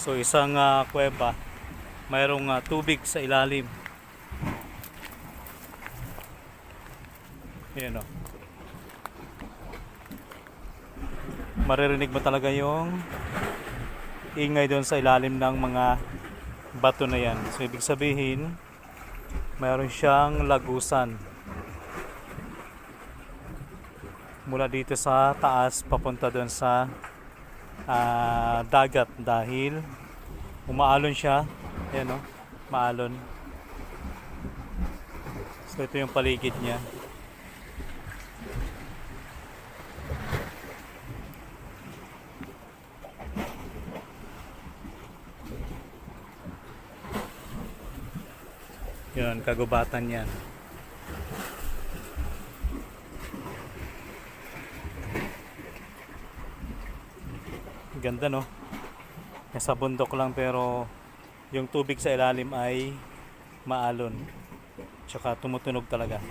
So isang kuweba, mayroong tubig sa ilalim. Ayan o. Maririnig mo talaga yung ingay doon sa ilalim ng mga bato na yan. So ibig sabihin, mayroon siyang lagusan mula dito sa taas papunta doon sa dagat dahil umaalon siya. Ayan o, maalon. So ito yung paligid niya. Yun, kagubatan yan. Ganda no? Nasa bundok lang pero yung tubig sa ilalim ay maalon. Tsaka tumutunog talaga.